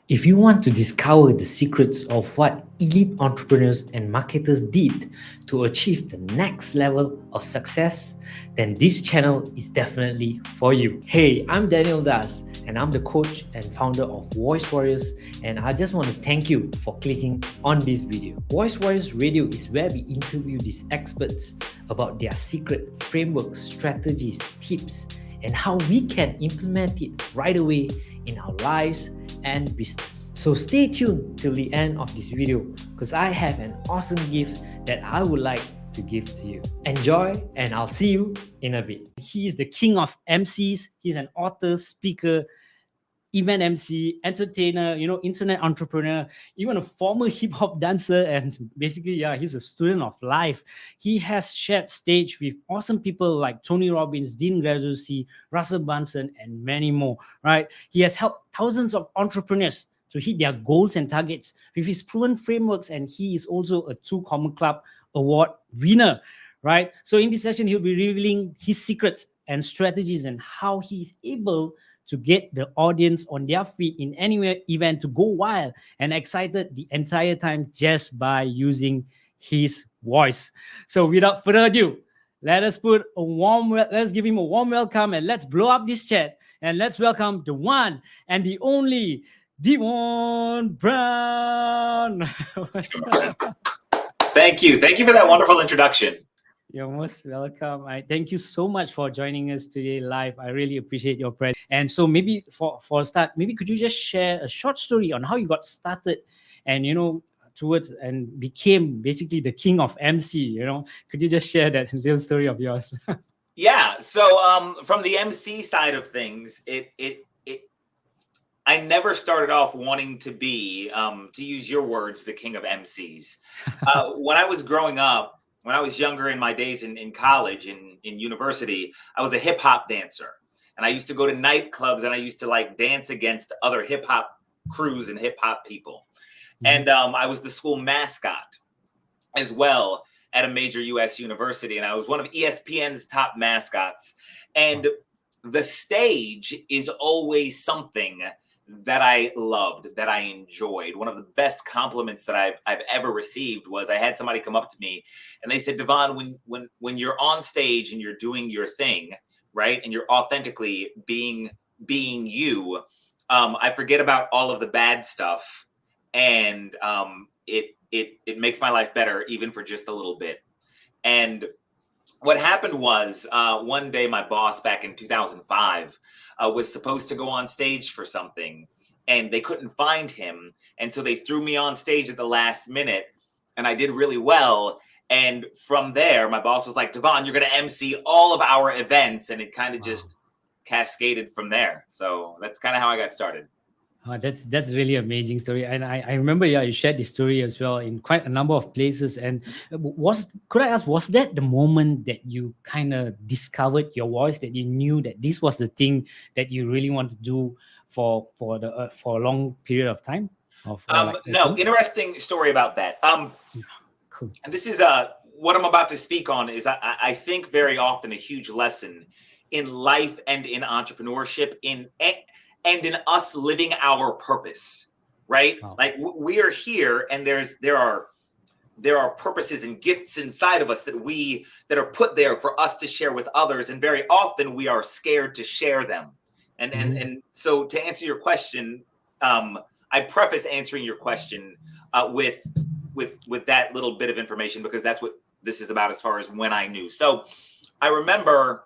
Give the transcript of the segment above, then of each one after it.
If you want to discover the secrets of what elite entrepreneurs and marketers did to achieve the next level of success, then this channel is definitely for you. Hey, I'm Daniel Das, and I'm the coach and founder of Voice Warriors, and I just want to thank you for clicking on this video. Voice Warriors Radio is where we interview these experts about their secret frameworks, strategies, tips, and how we can implement it right away in our lives and business. So stay tuned till the end of this video because I have an awesome gift that I would like to give to you. Enjoy, and I'll see you in a bit. He is the king of MCs. He's an author, speaker, event MC, entertainer, internet entrepreneur, even a former hip hop dancer, and basically, yeah, he's a student of life. He has shared stage with awesome people like Tony Robbins, Dean Graziosi, Russell Brunson, and many more. Right? He has helped thousands of entrepreneurs to hit their goals and targets with his proven frameworks, and he is also a Two Comma Club Award winner. Right? So in this session, he'll be revealing his secrets and strategies and how he's able to get the audience on their feet in any event to go wild and excited the entire time just by using his voice. So without further ado, let's give him a warm welcome, and let's blow up this chat, and let's welcome the one and the only Devon Brown. Thank you for that wonderful introduction. You're most welcome. I thank you so much for joining us today live. I really appreciate your presence. And so maybe for a start, maybe could you just share a short story on how you got started and, towards and became basically the king of MC, Could you just share that little story of yours? Yeah. So from the MC side of things, I never started off wanting to be, to use your words, the king of MCs. When I was growing up, when I was younger in my days in college and in university, I was a hip hop dancer. And I used to go to nightclubs and I used to dance against other hip hop crews and hip hop people. Mm-hmm. And I was the school mascot as well at a major US university. And I was one of ESPN's top mascots. And the stage is always something that I loved, that I enjoyed. One of the best compliments that I've ever received was I had somebody come up to me and they said, Devon, when you're on stage and you're doing your thing, right, and you're authentically being you, I forget about all of the bad stuff, and it makes my life better even for just a little bit. And what happened was one day my boss back in 2005 was supposed to go on stage for something and they couldn't find him. And so they threw me on stage at the last minute and I did really well. And from there, my boss was like, Devon, you're going to MC all of our events. And it kind of just cascaded from there. So that's kind of how I got started. That's really amazing story, and I remember, you shared this story as well in quite a number of places. And could I ask, was that the moment that you kind of discovered your voice, that you knew that this was the thing that you really want to do for a long period of time? No, interesting story about that. Cool. And this is what I'm about to speak on is I think very often a huge lesson in life and in entrepreneurship and in us living our purpose, right? Wow. We are here, and there are purposes and gifts inside of us that are put there for us to share with others, and very often we are scared to share them. And so to answer your question, I preface answering your question with that little bit of information because that's what this is about as far as when I knew. So I remember.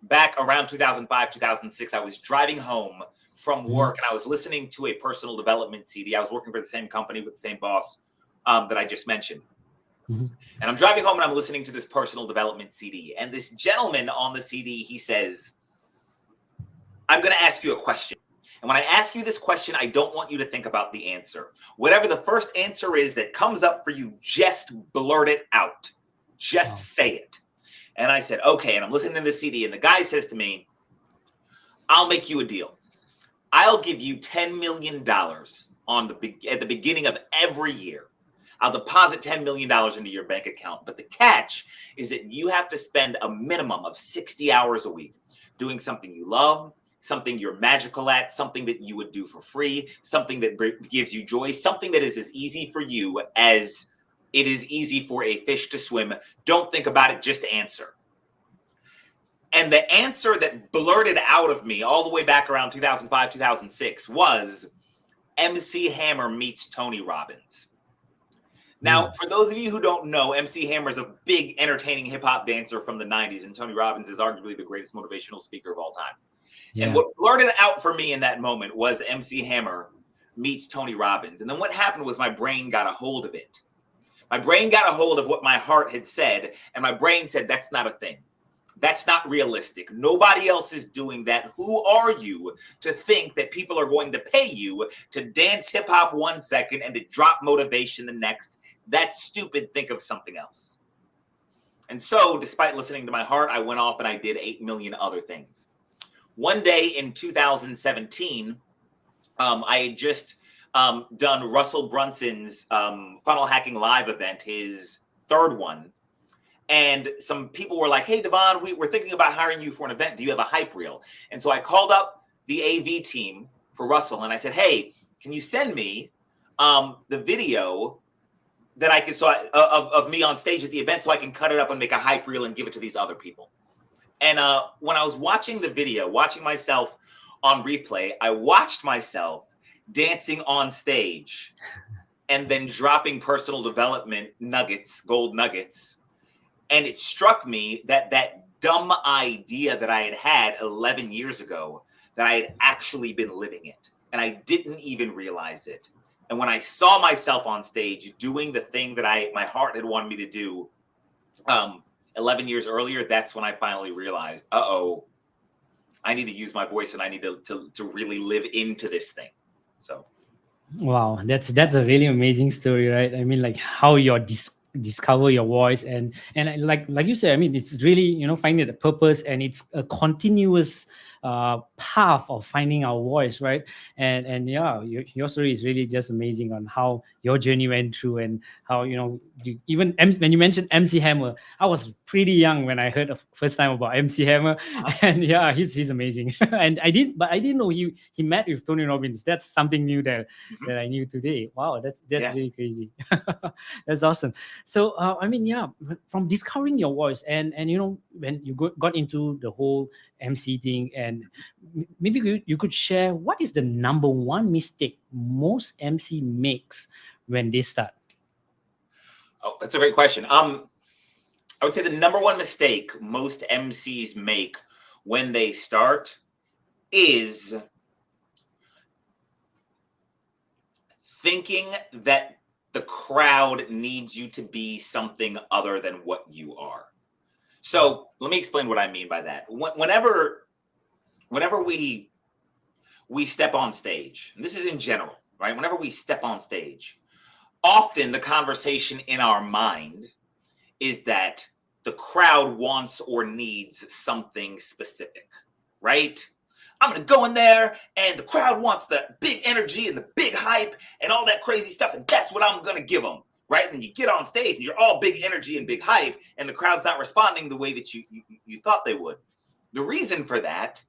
Back around 2005, 2006, I was driving home from work and I was listening to a personal development CD. I was working for the same company with the same boss that I just mentioned. Mm-hmm. And I'm driving home and I'm listening to this personal development CD. And this gentleman on the CD, he says, I'm going to ask you a question. And when I ask you this question, I don't want you to think about the answer. Whatever the first answer is that comes up for you, just blurt it out. Just say it. And I said, okay. And I'm listening to the CD. And the guy says to me, I'll make you a deal. I'll give you $10 million at the beginning of every year. I'll deposit $10 million into your bank account. But the catch is that you have to spend a minimum of 60 hours a week doing something you love, something you're magical at, something that you would do for free, something that gives you joy, something that is as easy for you as it is easy for a fish to swim. Don't think about it, just answer. And the answer that blurted out of me all the way back around 2005, 2006 was MC Hammer meets Tony Robbins. Now, for those of you who don't know, MC Hammer is a big entertaining hip hop dancer from the 90s, and Tony Robbins is arguably the greatest motivational speaker of all time. Yeah. And what blurted out for me in that moment was MC Hammer meets Tony Robbins. And then what happened was my brain got a hold of it. My brain got a hold of what my heart had said, and my brain said, that's not a thing. That's not realistic. Nobody else is doing that. Who are you to think that people are going to pay you to dance hip hop 1 second and to drop motivation the next? That's stupid. Think of something else. And so, despite listening to my heart, I went off and I did 8 million other things. One day in 2017, I had just done Russell Brunson's Funnel Hacking Live event, his third one. And some people were like, hey, Devon, we're thinking about hiring you for an event. Do you have a hype reel? And so I called up the AV team for Russell and I said, hey, can you send me the video that I can of me on stage at the event so I can cut it up and make a hype reel and give it to these other people? And when I was watching the video, watching myself on replay, I watched myself dancing on stage and then dropping personal development nuggets, gold nuggets. And it struck me that that dumb idea that I had 11 years ago, that I had actually been living it. And I didn't even realize it. And when I saw myself on stage doing the thing that my heart had wanted me to do 11 years earlier, that's when I finally realized, I need to use my voice and I need to really live into this thing. So. Wow, that's a really amazing story, right? I mean, like how you're discover your voice and like you said, I mean, it's really, finding the purpose, and it's a continuous path of finding our voice, right? And yeah, your story is really just amazing on how your journey went through, and how even when you mentioned MC Hammer, I was pretty young when I heard the first time about MC Hammer. And yeah, he's amazing. And I didn't know he met with Tony Robbins. That's something new that I knew today. Wow, that's really crazy. That's awesome. So I mean, yeah, from discovering your voice and when you got into the whole MC thing, and maybe you could share what is the number one mistake most MC makes when they start? Oh, that's a great question. I would say the number one mistake most MCs make when they start is thinking that the crowd needs you to be something other than what you are. So let me explain what I mean by that. Whenever we step on stage, and this is in general, right? Whenever we step on stage, often the conversation in our mind is that the crowd wants or needs something specific, right? I'm going to go in there and the crowd wants the big energy and the big hype and all that crazy stuff. And that's what I'm going to give them, right? And you get on stage and you're all big energy and big hype and the crowd's not responding the way that you thought they would. The reason for that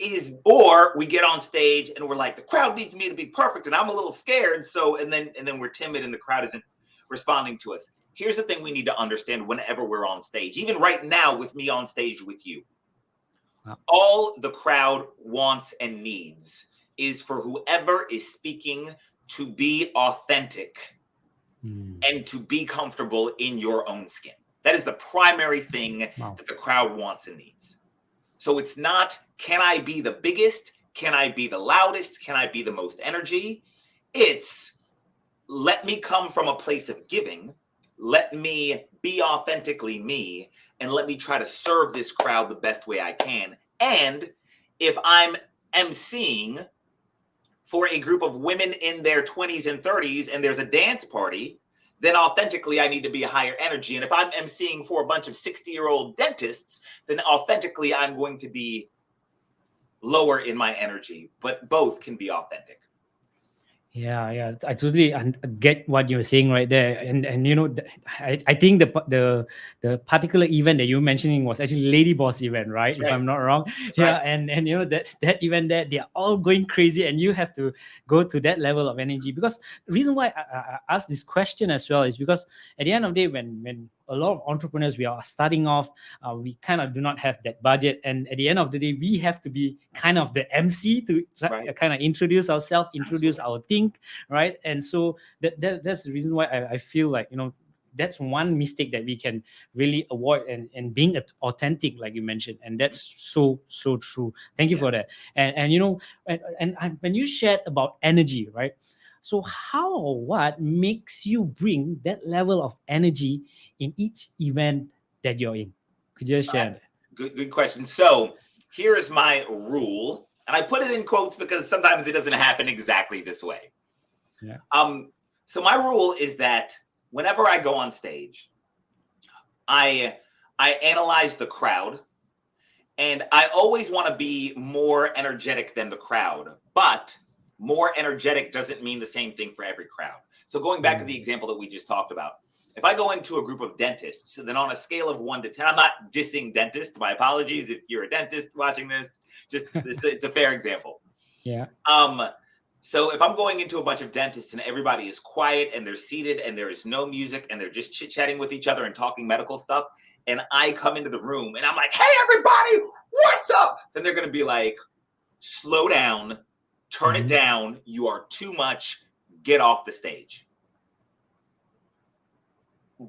is, or we get on stage and we're like, the crowd needs me to be perfect and I'm a little scared. So, and then we're timid and the crowd isn't responding to us. Here's the thing we need to understand whenever we're on stage, even right now with me on stage with you. All the crowd wants and needs is for whoever is speaking to be authentic and to be comfortable in your own skin. That is the primary thing that the crowd wants and needs. So it's not, can I be the biggest? Can I be the loudest? Can I be the most energy? It's, let me come from a place of giving. Let me be authentically me, and let me try to serve this crowd the best way I can. And if I'm emceeing for a group of women in their 20s and 30s and there's a dance party, then authentically I need to be a higher energy. And if I'm emceeing for a bunch of 60-year-old dentists, then authentically I'm going to be lower in my energy. But both can be authentic. Yeah, I totally get what you're saying right there, and I think the particular event that you're mentioning was actually Lady Boss event, right? That's If right. I'm not wrong. That's Yeah, right. and that event there, they're all going crazy, and you have to go to that level of energy. Because the reason why I asked this question as well is because at the end of the day, when a lot of entrepreneurs we are starting off, we kind of do not have that budget, and at the end of the day, we have to be kind of the MC to Right. kind of introduce ourselves, introduce Absolutely. our thing, right? And so that's the reason why I feel like that's one mistake that we can really avoid, and being authentic, like you mentioned, and that's so true. Thank you Yeah. for that. And when you shared about energy, right? So how or what makes you bring that level of energy in each event that you're in? Could you just share that? Good question. So here is my rule, and I put it in quotes because sometimes it doesn't happen exactly this way. Yeah. So my rule is that whenever I go on stage, I analyze the crowd, and I always want to be more energetic than the crowd, but more energetic doesn't mean the same thing for every crowd. So going back to the example that we just talked about, if I go into a group of dentists, then on a scale of 1 to 10, I'm not dissing dentists. My apologies if you're a dentist watching this. It's a fair example. Yeah. So if I'm going into a bunch of dentists and everybody is quiet and they're seated and there is no music and they're just chit-chatting with each other and talking medical stuff, and I come into the room and I'm like, hey, everybody, what's up? Then they're going to be like, slow down, turn it down. You are too much. Get off the stage.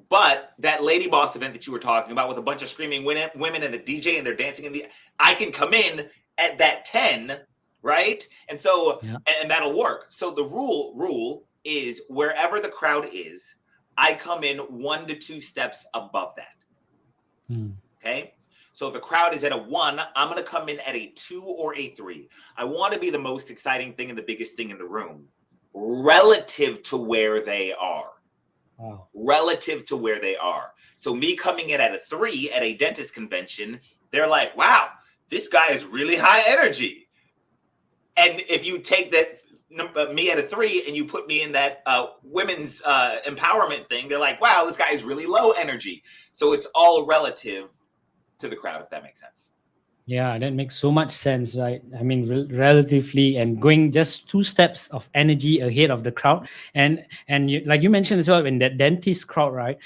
But that Lady Boss event that you were talking about with a bunch of screaming women and the DJ and they're dancing I can come in at that 10, right? And so, Yeah. and that'll work. So the rule is wherever the crowd is, I come in 1 to 2 steps above that. Okay. So if the crowd is at a 1, I'm going to come in at a 2 or a 3. I want to be the most exciting thing and the biggest thing in the room relative to where they are. Wow. Relative to where they are. So me coming in at a 3 at a dentist convention, they're like, wow, this guy is really high energy. And if you take that me at a 3 and you put me in that women's empowerment thing, they're like, wow, this guy is really low energy. So it's all relative to the crowd, if that makes sense. Yeah, that makes so much sense, right? I mean, relatively, and going just 2 steps of energy ahead of the crowd, and like you mentioned as well, in that dentist crowd, right?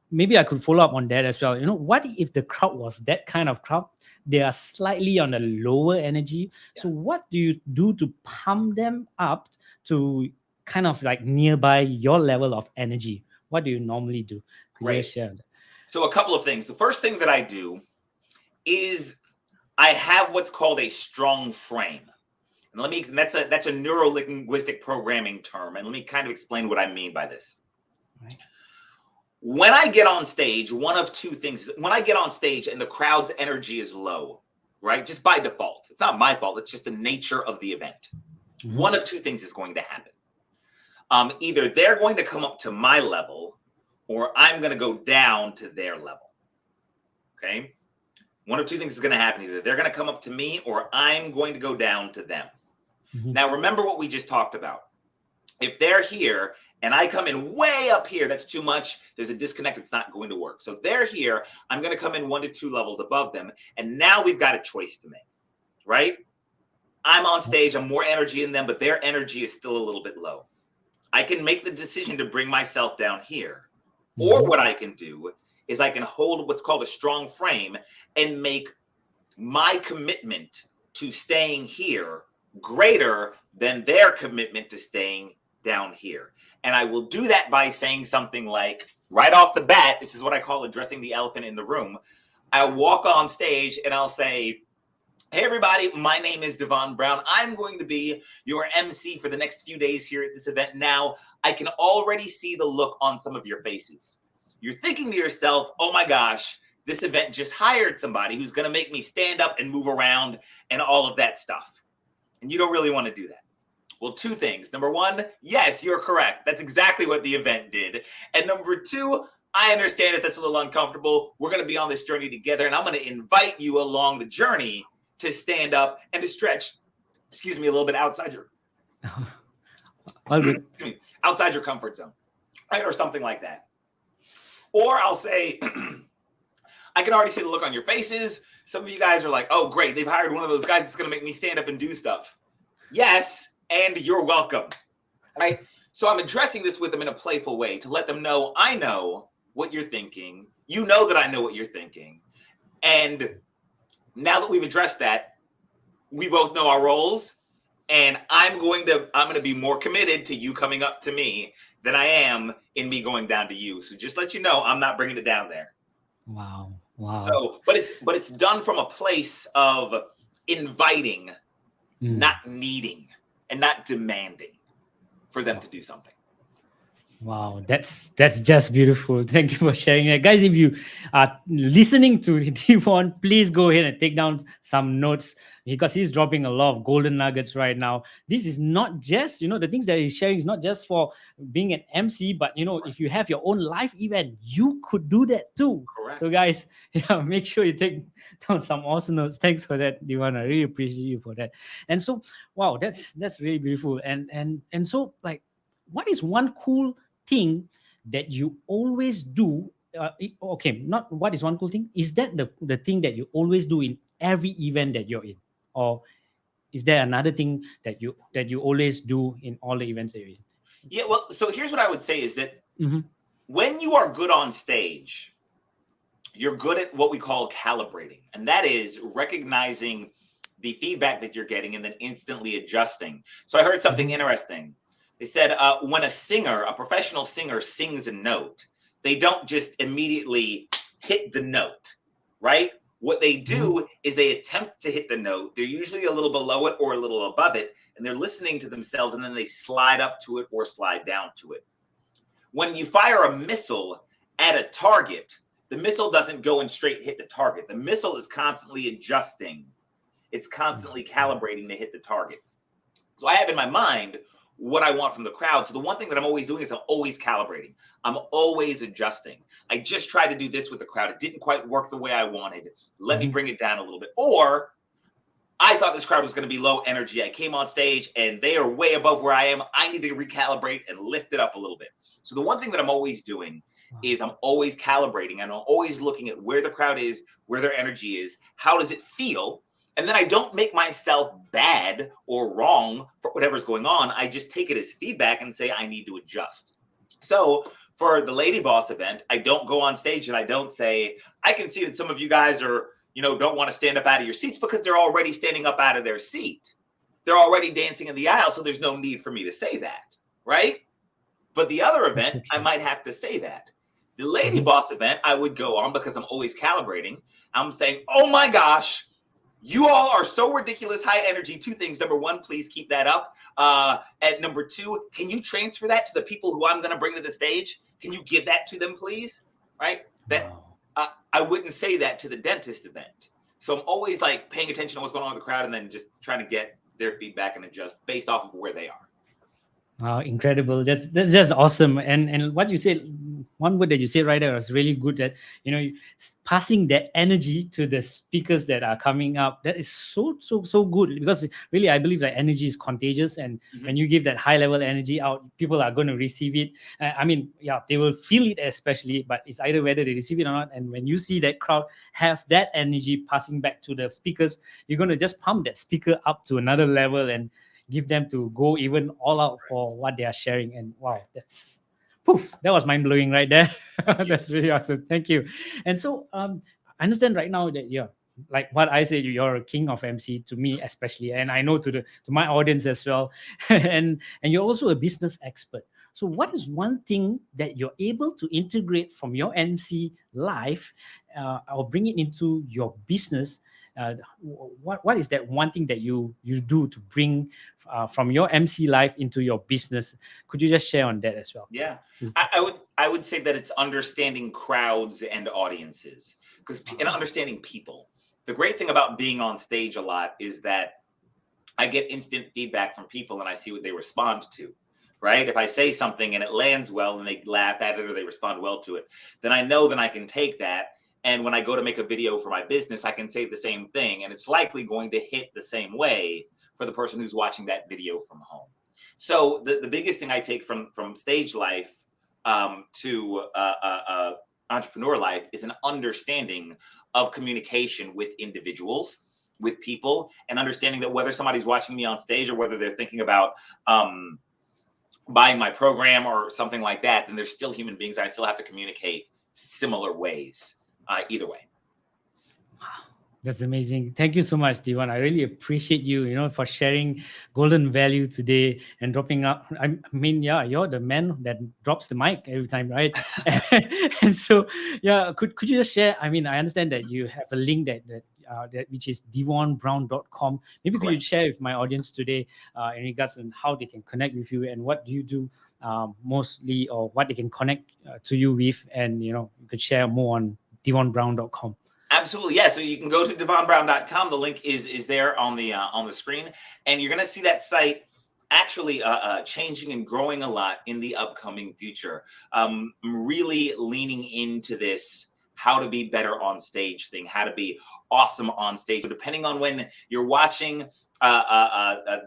Maybe I could follow up on that as well. What if the crowd was that kind of crowd? They are slightly on a lower energy. Yeah. So what do you do to pump them up to kind of like nearby your level of energy? What do you normally do? Could you just share that? So a couple of things. The first thing that I do is I have what's called a strong frame. And that's a neuro-linguistic programming term. And let me kind of explain what I mean by this. Right. When I get on stage, one of 2 things. When I get on stage and the crowd's energy is low, right? Just by default. It's not my fault. It's just the nature of the event. One of 2 things is going to happen. Either they're going to come up to my level or I'm going to go down to their level. Okay? One of 2 things is going to happen. Either they're going to come up to me or I'm going to go down to them. Now, remember what we just talked about. If they're here and I come in way up here, that's too much. There's a disconnect. It's not going to work. So they're here. I'm going to come in 1 to 2 levels above them. And now we've got a choice to make, right? I'm on stage. I'm more energy in them, but their energy is still a little bit low. I can make the decision to bring myself down here. Or what I can do is I can hold what's called a strong frame and make my commitment to staying here greater than their commitment to staying down here. And I will do that by saying something like, right off the bat, this is what I call addressing the elephant in the room. I'll walk on stage and I'll say, hey, everybody, my name is Devon Brown. I'm going to be your MC for the next few days here at this event. Now, I can already see the look on some of your faces. You're thinking to yourself, oh my gosh, this event just hired somebody who's going to make me stand up and move around and all of that stuff. And you don't really want to do that. Well, 2 things. Number 1, yes, you're correct. That's exactly what the event did. And number 2, I understand that that's a little uncomfortable. We're going to be on this journey together, and I'm going to invite you along the journey to stand up and to stretch, a little bit outside your All good. outside your comfort zone, right? Or something like that. Or I'll say, I can already see the look on your faces. Some of you guys are like, oh, great. They've hired one of those guys that's going to make me stand up and do stuff. Yes, and you're welcome, right? So I'm addressing this with them in a playful way to let them know I know what you're thinking. You know that I know what you're thinking. And now that we've addressed that, we both know our roles. And I'm going to be more committed to you coming up to me than I am in me going down to you. So just let you know, I'm not bringing it down there. Wow. Wow. So, but it's done from a place of inviting, not needing, and not demanding for them to do something. Wow, that's just beautiful. Thank you for sharing that. Guys, if you are listening to Devon, please go ahead and take down some notes because he's dropping a lot of golden nuggets right now. This is not just, the things that he's sharing is not just for being an MC, but, if you have your own live event, you could do that too. Correct. So guys, make sure you take down some awesome notes. Thanks for that, Devon. I really appreciate you for that. And so, wow, that's really beautiful. And so, like, what is one cool thing that you always do? Okay, not what is one cool thing, is that the thing that you always do in every event that you're in, or is there another thing that you always do in all the events that you're in? Yeah, well, so here's what I would say is that when you are good on stage, you're good at what we call calibrating, and that is recognizing the feedback that you're getting and then instantly adjusting. So I heard something interesting. They said when a professional singer sings a note, they don't just immediately hit the note, right? What they do is they attempt to hit the note. They're usually a little below it or a little above it, and they're listening to themselves, and then they slide up to it or slide down to it. When you fire a missile at a target, the missile doesn't go and straight hit the target. The missile is constantly adjusting. It's constantly calibrating to hit the target. So I have in my mind what I want from the crowd. So the one thing that I'm always doing is I'm always calibrating. I'm always adjusting. I just tried to do this with the crowd. It didn't quite work the way I wanted. Let me bring it down a little bit. Or I thought this crowd was going to be low energy. I came on stage and they are way above where I am. I need to recalibrate and lift it up a little bit. So the one thing that I'm always doing is I'm always calibrating, and I'm always looking at where the crowd is, where their energy is, how does it feel? And then I don't make myself bad or wrong for whatever's going on. I just take it as feedback and say, I need to adjust. So for the Lady Boss event, I don't go on stage and I don't say, I can see that some of you guys are, don't want to stand up out of your seats, because they're already standing up out of their seat. They're already dancing in the aisle. So there's no need for me to say that. Right. But the other event, I might have to say that. The Lady Boss event, I would go on because I'm always calibrating. I'm saying, oh my gosh, you all are so ridiculous high energy. Two things. Number one, please keep that up. And number two, can you transfer that to the people who I'm going to bring to the stage? Can you give that to them, please? Right? That I wouldn't say that to the dentist event. So I'm always like paying attention to what's going on with the crowd and then just trying to get their feedback and adjust based off of where they are. Wow, incredible. That's just awesome. And what you said, one word that you said right there was really good, that passing that energy to the speakers that are coming up. That is so good, because really I believe that energy is contagious, and when you give that high level energy out, people are going to receive it. They will feel it especially, but it's either whether they receive it or not. And when you see that crowd have that energy passing back to the speakers, you're going to just pump that speaker up to another level and give them to go even all out for what they are sharing. And wow, that was mind-blowing right there. That's really awesome. Thank you. And so I understand right now that you're, like what I said, you're a king of MC, to me especially, and I know to my audience as well. and you're also a business expert. So what is one thing that you're able to integrate from your MC life or bring it into your business? What is that one thing that you do to bring from your MC life into your business? Could you just share on that as well? Yeah, I would say that it's understanding crowds and audiences, and understanding people. The great thing about being on stage a lot is that I get instant feedback from people and I see what they respond to. Right? If I say something and it lands well and they laugh at it or they respond well to it, then I know that I can take that. And when I go to make a video for my business, I can say the same thing. And it's likely going to hit the same way for the person who's watching that video from home. So the biggest thing I take from stage life to entrepreneur life is an understanding of communication with individuals, with people, and understanding that whether somebody's watching me on stage or whether they're thinking about buying my program or something like that, then they're still human beings. I still have to communicate similar ways, either way. That's amazing. Thank you so much, Devon. I really appreciate you, for sharing golden value today and dropping up. I mean, yeah, you're the man that drops the mic every time, right? And so, yeah, could you just share? I mean, I understand that you have a link that which is devonbrown.com. Maybe could you Correct. share with my audience today in regards on how they can connect with you and what do you do mostly, or what they can connect to you with, and you could share more on devonbrown.com. Absolutely, yeah. So you can go to devonbrown.com. The link is there on the screen, and you're going to see that site actually changing and growing a lot in the upcoming future. I'm really leaning into this how to be better on stage thing, how to be awesome on stage. So depending on when you're watching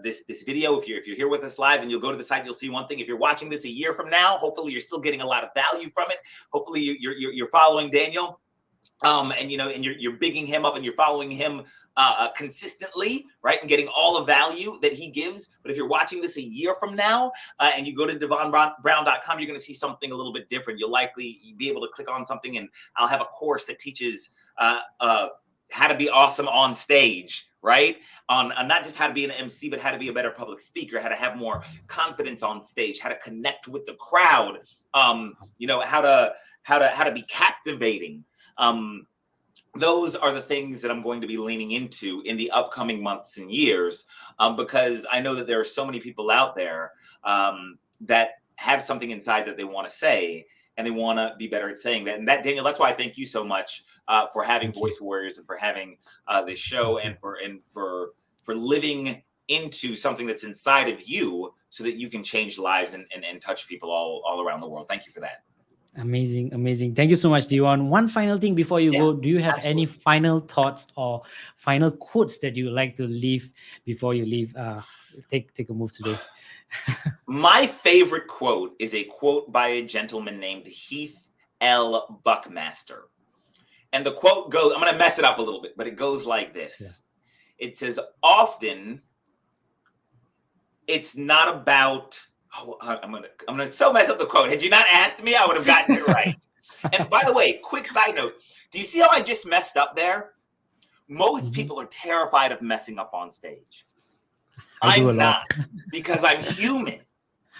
this video, if you're here with us live and you'll go to the site, you'll see one thing. If you're watching this a year from now, hopefully you're still getting a lot of value from it. Hopefully you're following Daniel. And you're bigging him up and you're following him consistently, right? And getting all the value that he gives. But if you're watching this a year from now and you go to devonbrown.com, you're going to see something a little bit different. You'll likely be able to click on something and I'll have a course that teaches how to be awesome on stage, right? On not just how to be an MC, but how to be a better public speaker, how to have more confidence on stage, how to connect with the crowd, how to be captivating. Those are the things that I'm going to be leaning into in the upcoming months and years, because I know that there are so many people out there that have something inside that they want to say, and they want to be better at saying that. And that, Daniel, that's why I thank you so much for having Voice Warriors and for having this show and for living into something that's inside of you so that you can change lives and touch people all around the world. Thank you for that. Amazing. Thank you so much, Devon. One final thing before you go, do you have any final thoughts or final quotes that you would like to leave before you leave? Take a move today. My favorite quote is a quote by a gentleman named Heath L. Buckmaster. And the quote goes, I'm going to mess it up a little bit, but it goes like this. Yeah. It says, often it's not about... Oh, I'm gonna so mess up the quote. Had you not asked me, I would have gotten it right. And by the way, quick side note: do you see how I just messed up there? Most people are terrified of messing up on stage. I'm not, because I'm human,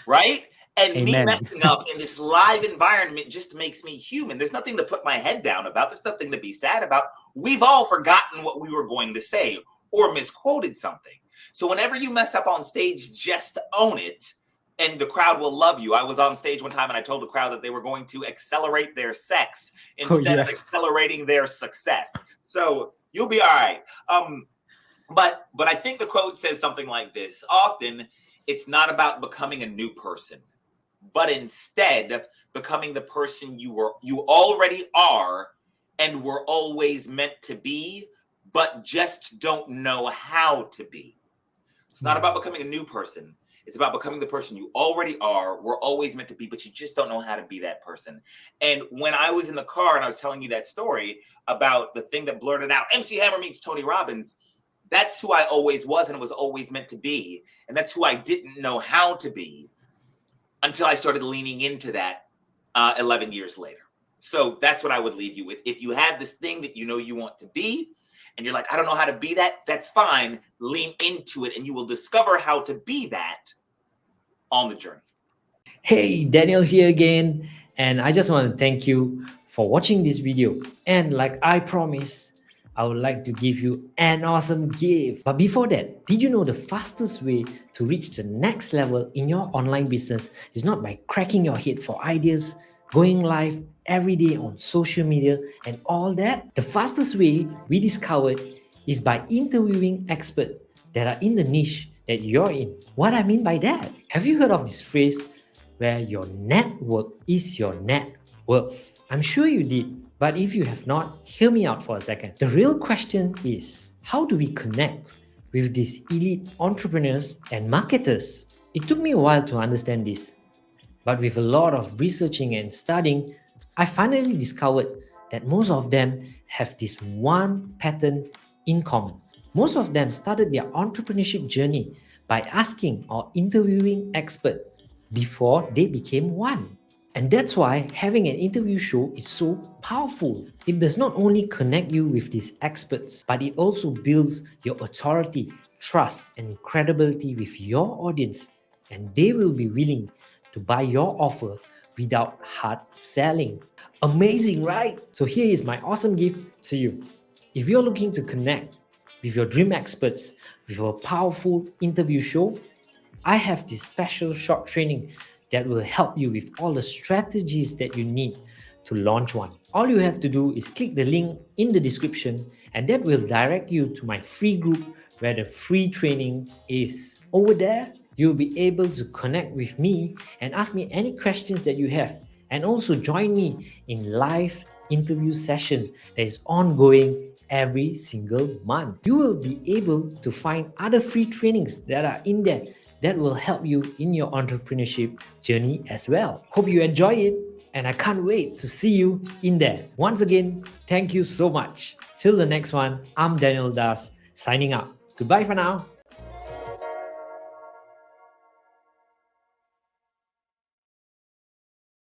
right? And Amen. Me messing up in this live environment just makes me human. There's nothing to put my head down about. There's nothing to be sad about. We've all forgotten what we were going to say or misquoted something. So whenever you mess up on stage, just own it. And the crowd will love you. I was on stage one time and I told the crowd that they were going to accelerate their sex instead of accelerating their success. So you'll be all right. But I think the quote says something like this. Often it's not about becoming a new person, but instead becoming the person you already are and were always meant to be, but just don't know how to be. It's not about becoming a new person. It's about becoming the person you already are, were always meant to be, but you just don't know how to be that person. And when I was in the car and I was telling you that story about the thing that blurted out, MC Hammer meets Tony Robbins, that's who I always was and was always meant to be. And that's who I didn't know how to be until I started leaning into that 11 years later. So that's what I would leave you with. If you have this thing that you know you want to be, and you're like, I don't know how to be that, that's fine. Lean into it and you will discover how to be that on the journey. Hey, Daniel here again. And I just want to thank you for watching this video. And like I promised, I would like to give you an awesome gift. But before that, did you know the fastest way to reach the next level in your online business is not by cracking your head for ideas, going live every day on social media and all that? The fastest way we discovered is by interviewing experts that are in the niche that you're in. What I mean by that? Have you heard of this phrase where your network is your net worth? I'm sure you did, but if you have not, hear me out for a second. The real question is, how do we connect with these elite entrepreneurs and marketers? It took me a while to understand this, but with a lot of researching and studying, I finally discovered that most of them have this one pattern in common. Most of them started their entrepreneurship journey by asking or interviewing experts before they became one. And that's why having an interview show is so powerful. It does not only connect you with these experts, but it also builds your authority, trust, and credibility with your audience. And they will be willing to buy your offer without hard selling. Amazing, right? So here is my awesome gift to you. If you're looking to connect with your dream experts with a powerful interview show, I have this special short training that will help you with all the strategies that you need to launch one. All you have to do is click the link in the description, and that will direct you to my free group where the free training is. Over there, you'll be able to connect with me and ask me any questions that you have, and also join me in live interview session that is ongoing every single month. You will be able to find other free trainings that are in there that will help you in your entrepreneurship journey as well. Hope you enjoy it, and I can't wait to see you in there. Once again, thank you so much. Till the next one, I'm Daniel Das, signing out. Goodbye for now.